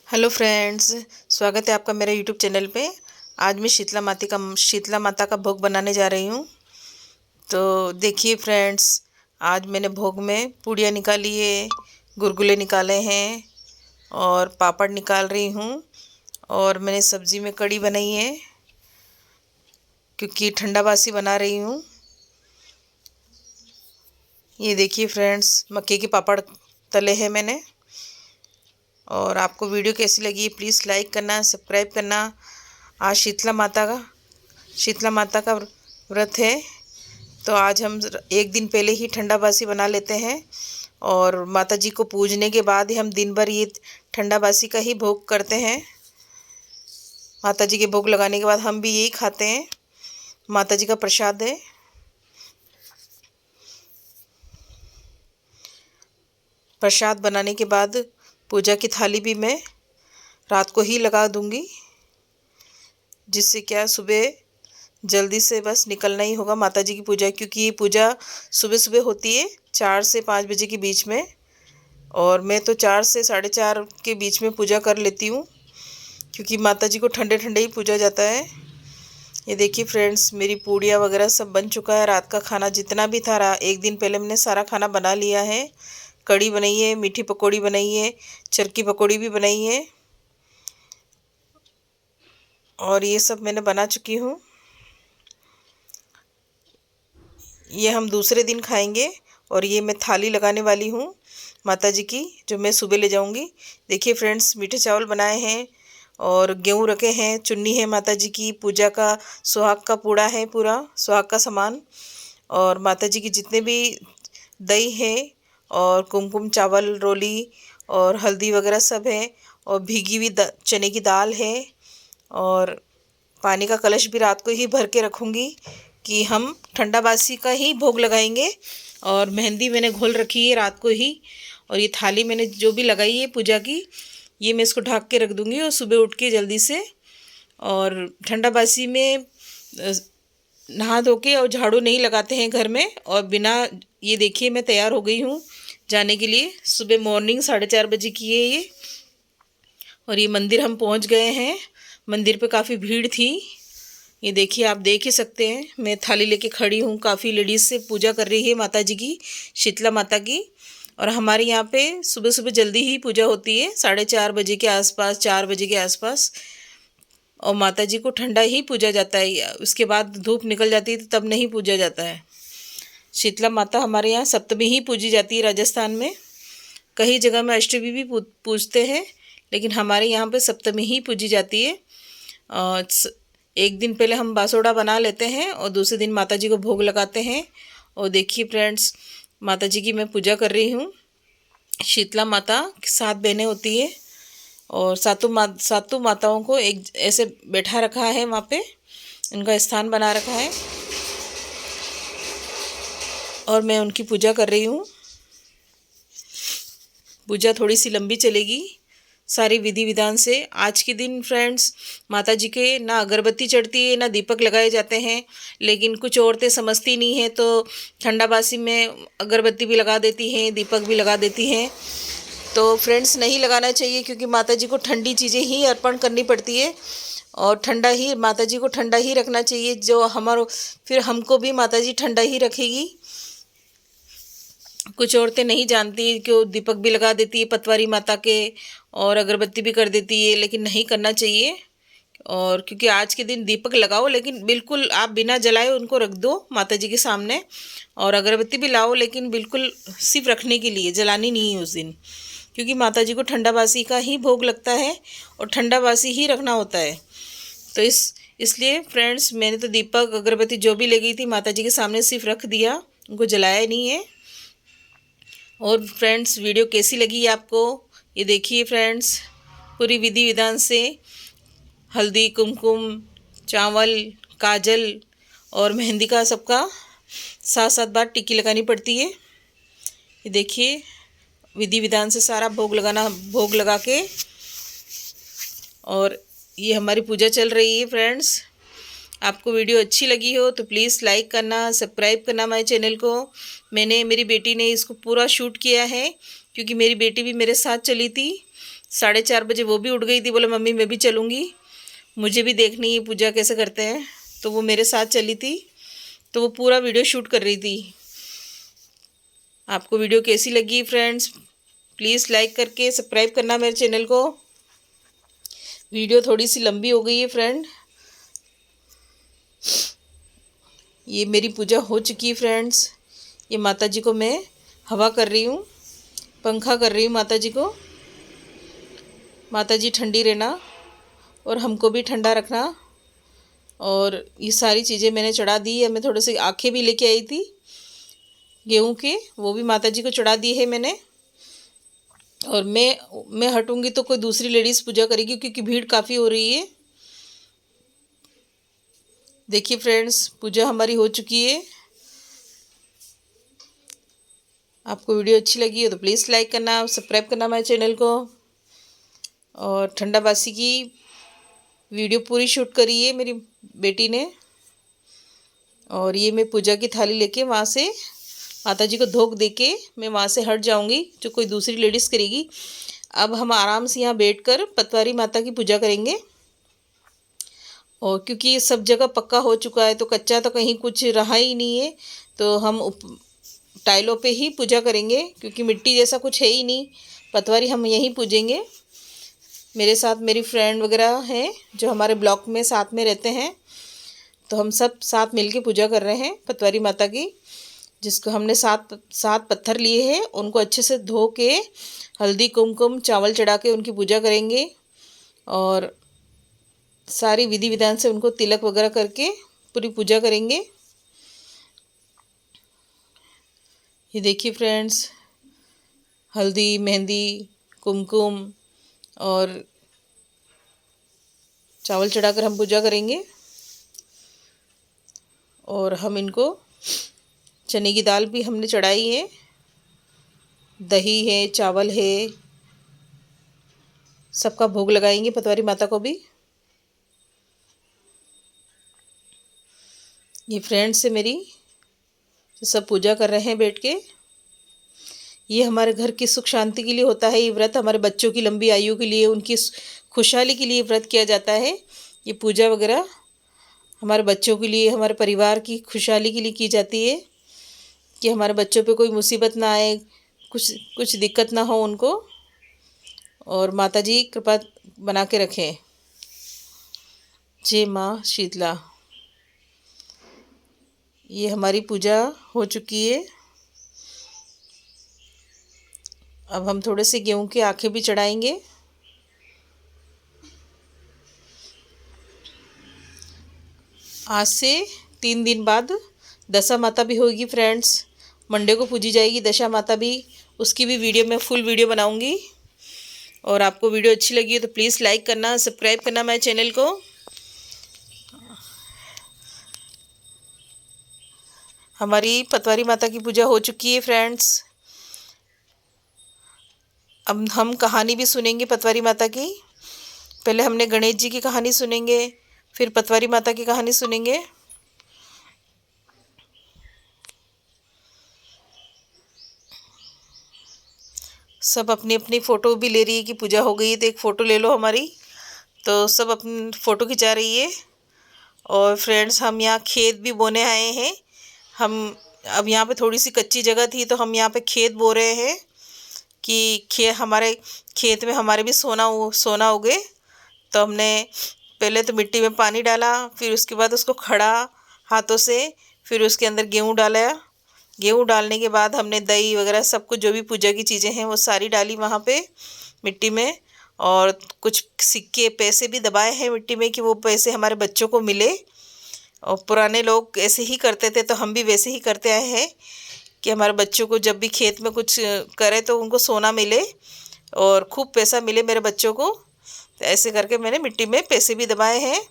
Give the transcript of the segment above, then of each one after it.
Hello friends, स्वागत है आपका मेरे यूट्यूब चैनल पे। आज मैं शीतला माता का भोग बनाने जा रही हूँ। तो देखिए फ्रेंड्स, आज मैंने भोग में पूड़ियाँ निकाली है, गुलगुले निकाले हैं और पापड़ निकाल रही हूँ। और मैंने सब्ज़ी में कड़ी बनाई है क्योंकि ठंडा बासी बना रही हूँ। ये देखिए फ्रेंड्स, मक्के के पापड़ तले हैं मैंने। और आपको वीडियो कैसी लगी प्लीज़ लाइक करना, सब्सक्राइब करना। आज शीतला माता का व्रत है, तो आज हम एक दिन पहले ही ठंडा बासी बना लेते हैं और माता जी को पूजने के बाद हम दिन भर ये ठंडा बासी का ही भोग करते हैं। माता जी के भोग लगाने के बाद हम भी यही खाते हैं, माता जी का प्रसाद है। प्रसाद बनाने के बाद पूजा की थाली भी मैं रात को ही लगा दूंगी, जिससे क्या सुबह जल्दी से बस निकलना ही होगा माता जी की पूजा, क्योंकि ये पूजा सुबह सुबह होती है 4 से 5 बजे के बीच में। और मैं तो 4 से 4:30 के बीच में पूजा कर लेती हूँ, क्योंकि माता जी को ठंडे ठंडे ही पूजा जाता है। ये देखिए फ्रेंड्स, मेरी पूड़ियाँ वगैरह सब बन चुका है। रात का खाना जितना भी था एक दिन पहले मैंने सारा खाना बना लिया है। कड़ी बनाई है, मीठी पकौड़ी बनाई है, चरकी पकौड़ी भी बनाई है और ये सब मैंने बना चुकी हूँ। ये हम दूसरे दिन खाएंगे। और ये मैं थाली लगाने वाली हूँ माता जी की, जो मैं सुबह ले जाऊँगी। देखिए फ्रेंड्स, मीठे चावल बनाए हैं और गेहूँ रखे हैं, चुन्नी है माता जी की, पूजा का सुहाग का पूड़ा है, पूरा सुहाग का सामान। और माता जी की जितने भी दही है और कुमकुम चावल रोली और हल्दी वगैरह सब है। और भीगी हुई चने की दाल है। और पानी का कलश भी रात को ही भर के रखूँगी कि हम ठंडा बासी का ही भोग लगाएंगे। और मेहंदी मैंने घोल रखी है रात को ही। और ये थाली मैंने जो भी लगाई है पूजा की, ये मैं इसको ढक के रख दूँगी और सुबह उठ के जल्दी से। और ठंडा बासी में नहा धो के और झाड़ू नहीं लगाते हैं घर में। और बिना, ये देखिए मैं तैयार हो गई हूँ जाने के लिए। सुबह मॉर्निंग 4:30 बजे की है ये। और ये मंदिर हम पहुँच गए हैं। मंदिर पे काफ़ी भीड़ थी, ये देखिए आप देख ही सकते हैं। मैं थाली लेके खड़ी हूँ, काफ़ी लेडीज़ से पूजा कर रही है माता जी की, शीतला माता की। और हमारे यहाँ पे सुबह सुबह जल्दी ही पूजा होती है, 4:30 बजे के आसपास, 4 बजे के आसपास। और माता जी को ठंडा ही पूजा जाता है, उसके बाद धूप निकल जाती है तो तब नहीं पूजा जाता है। शीतला माता हमारे यहाँ सप्तमी ही पूजी जाती है राजस्थान में। कई जगह में अष्टमी भी पूजते हैं, लेकिन हमारे यहाँ पे सप्तमी ही पूजी जाती है। एक दिन पहले हम बासोड़ा बना लेते हैं और दूसरे दिन माता जी को भोग लगाते हैं। और देखिए फ्रेंड्स, माता जी की मैं पूजा कर रही हूँ। शीतला माता 7 बहनें होती है और सातों माताओं को एक ऐसे बैठा रखा है, वहाँ पे उनका स्थान बना रखा है और मैं उनकी पूजा कर रही हूँ। पूजा थोड़ी सी लंबी चलेगी, सारी विधि विधान से। आज के दिन फ्रेंड्स, माता जी के ना अगरबत्ती चढ़ती है ना दीपक लगाए जाते हैं, लेकिन कुछ औरतें समझती नहीं हैं तो ठंडा बासी में अगरबत्ती भी लगा देती हैं, दीपक भी लगा देती हैं। तो फ्रेंड्स, नहीं लगाना चाहिए, क्योंकि माता जी को ठंडी चीज़ें ही अर्पण करनी पड़ती है और ठंडा ही माता जी को ठंडा ही रखना चाहिए। जो हमारा, फिर हमको भी माता जी ठंडा ही रखेगी। कुछ औरतें नहीं जानती कि वो दीपक भी लगा देती है पतवारी माता के और अगरबत्ती भी कर देती है, लेकिन नहीं करना चाहिए। और क्योंकि आज के दिन दीपक लगाओ, लेकिन बिल्कुल आप बिना जलाए उनको रख दो माता जी के सामने। और अगरबत्ती भी लाओ, लेकिन बिल्कुल सिर्फ रखने के लिए, जलानी नहीं है उस दिन, क्योंकि माता जी को ठंडा बासी का ही भोग लगता है और ठंडा बासी ही रखना होता है। तो इसलिए फ्रेंड्स, मैंने तो दीपक अगरबत्ती जो भी ले गई थी माता जी के सामने सिर्फ रख दिया, उनको जलाया नहीं है। और फ्रेंड्स, वीडियो कैसी लगी आपको, ये देखिए फ्रेंड्स, पूरी विधि विधान से हल्दी, कुमकुम, चावल, काजल और मेहंदी का सबका 7-7 बार टिक्की लगानी पड़ती है। ये देखिए विधि विधान से सारा भोग लगा के। और ये हमारी पूजा चल रही है फ्रेंड्स। आपको वीडियो अच्छी लगी हो तो प्लीज़ लाइक करना, सब्सक्राइब करना हमारे चैनल को। मेरी बेटी ने इसको पूरा शूट किया है, क्योंकि मेरी बेटी भी मेरे साथ चली थी 4:30 बजे वो भी उठ गई थी, बोले मम्मी मैं भी चलूँगी, मुझे भी देखनी है पूजा कैसे करते हैं। तो वो मेरे साथ चली थी, तो वो पूरा वीडियो शूट कर रही थी। आपको वीडियो कैसी लगी फ्रेंड्स, प्लीज़ लाइक करके सब्सक्राइब करना मेरे चैनल को। वीडियो थोड़ी सी लंबी हो गई है फ्रेंड। ये मेरी पूजा हो चुकी है फ्रेंड्स। ये माता जी को मैं हवा कर रही हूँ, पंखा कर रही हूँ माता जी को। माता जी ठंडी रहना और हमको भी ठंडा रखना। और ये सारी चीज़ें मैंने चढ़ा दी है। मैं थोड़े से आँखें भी लेके आई थी गेहूं के, वो भी माता जी को चढ़ा दी है मैंने। और मैं हटूंगी तो कोई दूसरी लेडीज़ पूजा करेगी, क्योंकि भीड़ काफ़ी हो रही है। देखिए फ्रेंड्स, पूजा हमारी हो चुकी है। आपको वीडियो अच्छी लगी हो तो प्लीज़ लाइक करना, सब्सक्राइब करना हमारे चैनल को। और ठंडा बासी की वीडियो पूरी शूट करी है मेरी बेटी ने। और ये मैं पूजा की थाली लेके वहाँ से माता जी को धोख दे के मैं वहाँ से हट जाऊँगी, जो कोई दूसरी लेडीज़ करेगी। अब हम आराम से यहाँ बैठकर पतवारी माता की पूजा करेंगे। और क्योंकि सब जगह पक्का हो चुका है, तो कच्चा तो कहीं कुछ रहा ही नहीं है, तो हम टाइलों पे ही पूजा करेंगे, क्योंकि मिट्टी जैसा कुछ है ही नहीं। पतवारी हम यहीं पूजेंगे। मेरे साथ मेरी फ्रेंड वगैरह हैं जो हमारे ब्लॉक में साथ में रहते हैं, तो हम सब साथ मिलके पूजा कर रहे हैं पतवारी माता की। जिसको हमने सात पत्थर लिए हैं, उनको अच्छे से धो के हल्दी कुमकुम चावल चढ़ा के उनकी पूजा करेंगे। और सारी विधि विधान से उनको तिलक वगैरह करके पूरी पूजा करेंगे। ये देखिए फ्रेंड्स, हल्दी मेहंदी कुमकुम और चावल चढ़ाकर हम पूजा करेंगे। और हम इनको चने की दाल भी हमने चढ़ाई है, दही है, चावल है, सबका भोग लगाएंगे पतवारी माता को भी। ये फ्रेंड्स है मेरी, सब पूजा कर रहे हैं बैठ के। ये हमारे घर की सुख शांति के लिए होता है ये व्रत, हमारे बच्चों की लंबी आयु के लिए, उनकी खुशहाली के लिए व्रत किया जाता है। ये पूजा वगैरह हमारे बच्चों के लिए, हमारे परिवार की खुशहाली के लिए की जाती है, कि हमारे बच्चों पे कोई मुसीबत ना आए, कुछ दिक्कत ना हो उनको, और माता जी कृपा बना के रखें। जय माँ शीतला। ये हमारी पूजा हो चुकी है। अब हम थोड़े से गेहूं की आँखें भी चढ़ाएंगे। आज से 3 दिन बाद दशा माता भी होगी फ्रेंड्स। मंडे को पूजी जाएगी दशा माता भी, उसकी भी वीडियो मैं फुल वीडियो बनाऊंगी। और आपको वीडियो अच्छी लगी है तो प्लीज़ लाइक करना, सब्सक्राइब करना मेरे चैनल को। हमारी पतवारी माता की पूजा हो चुकी है फ्रेंड्स। अब हम कहानी भी सुनेंगे पतवारी माता की। पहले हमने गणेश जी की कहानी सुनेंगे, फिर पतवारी माता की कहानी सुनेंगे। सब अपनी अपनी फ़ोटो भी ले रही है कि पूजा हो गई है तो एक फ़ोटो ले लो हमारी, तो सब अपनी फ़ोटो खिंचा रही है। और फ्रेंड्स, हम यहाँ खेत भी बोने आए हैं। हम अब यहाँ पे थोड़ी सी कच्ची जगह थी, तो हम यहाँ पे खेत बो रहे हैं कि हमारे खेत में हमारे भी सोना उगे। तो हमने पहले तो मिट्टी में पानी डाला, फिर उसके बाद उसको खड़ा हाथों से, फिर उसके अंदर गेहूँ डाला। गेहूँ डालने के बाद हमने दही वगैरह सब कुछ जो भी पूजा की चीज़ें हैं वो सारी डाली वहाँ पे मिट्टी में। और कुछ सिक्के पैसे भी दबाए हैं मिट्टी में, कि वो पैसे हमारे बच्चों को मिले। और पुराने लोग ऐसे ही करते थे, तो हम भी वैसे ही करते आए हैं कि हमारे बच्चों को जब भी खेत में कुछ करे तो उनको सोना मिले और खूब पैसा मिले मेरे बच्चों को। तो ऐसे करके मैंने मिट्टी में पैसे भी दबाए हैं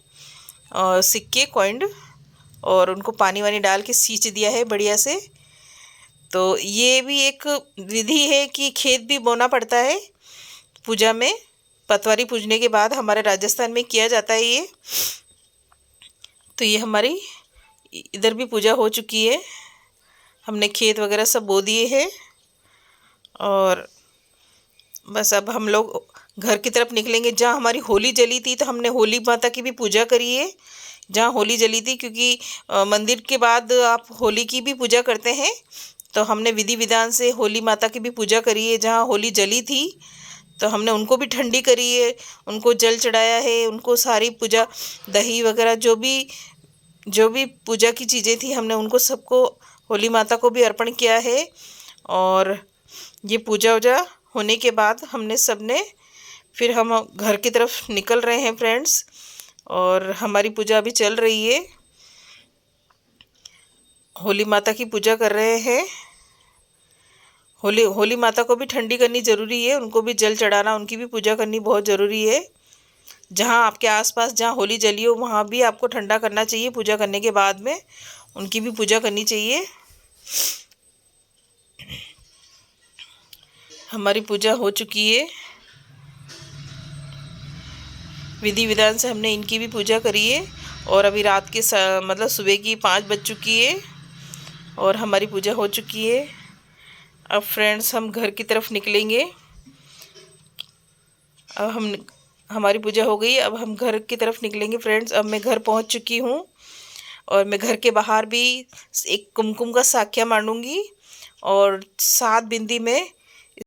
और सिक्के कॉइन, और उनको पानी वानी डाल के सींच दिया है बढ़िया से। तो ये भी एक विधि है कि खेत भी बोना पड़ता है पूजा में। पतवारी पूजने के बाद हमारे राजस्थान में किया जाता है ये। तो ये हमारी इधर भी पूजा हो चुकी है। हमने खेत वगैरह सब बो दिए हैं और बस अब हम लोग घर की तरफ निकलेंगे। जहाँ हमारी होली जली थी तो हमने होली माता की भी पूजा करी है, जहाँ होली जली थी, क्योंकि मंदिर के बाद आप होली की भी पूजा करते हैं। तो हमने विधि विधान से होली माता की भी पूजा करी है। जहाँ होली जली थी तो हमने उनको भी ठंडी करी है, उनको जल चढ़ाया है, उनको सारी पूजा, दही वगैरह जो भी पूजा की चीज़ें थी हमने उनको सबको, होली माता को भी अर्पण किया है। और ये पूजा वूजा होने के बाद हमने सबने फिर हम घर की तरफ निकल रहे हैं फ्रेंड्स। और हमारी पूजा अभी चल रही है, होली माता की पूजा कर रहे हैं। होली माता को भी ठंडी करनी ज़रूरी है, उनको भी जल चढ़ाना, उनकी भी पूजा करनी बहुत ज़रूरी है। जहाँ आपके आसपास जहाँ होली जली हो वहाँ भी आपको ठंडा करना चाहिए, पूजा करने के बाद में उनकी भी पूजा करनी चाहिए। हमारी पूजा हो चुकी है, विधि विधान से हमने इनकी भी पूजा करी है। और अभी रात के मतलब सुबह की 5 बज चुकी है और हमारी पूजा हो चुकी है। अब फ्रेंड्स हम घर की तरफ निकलेंगे। अब हमारी पूजा हो गई, अब हम घर की तरफ निकलेंगे फ्रेंड्स। अब मैं घर पहुंच चुकी हूं और मैं घर के बाहर भी एक कुमकुम का साक्ष्य मांडूंगी और 7 बिंदी में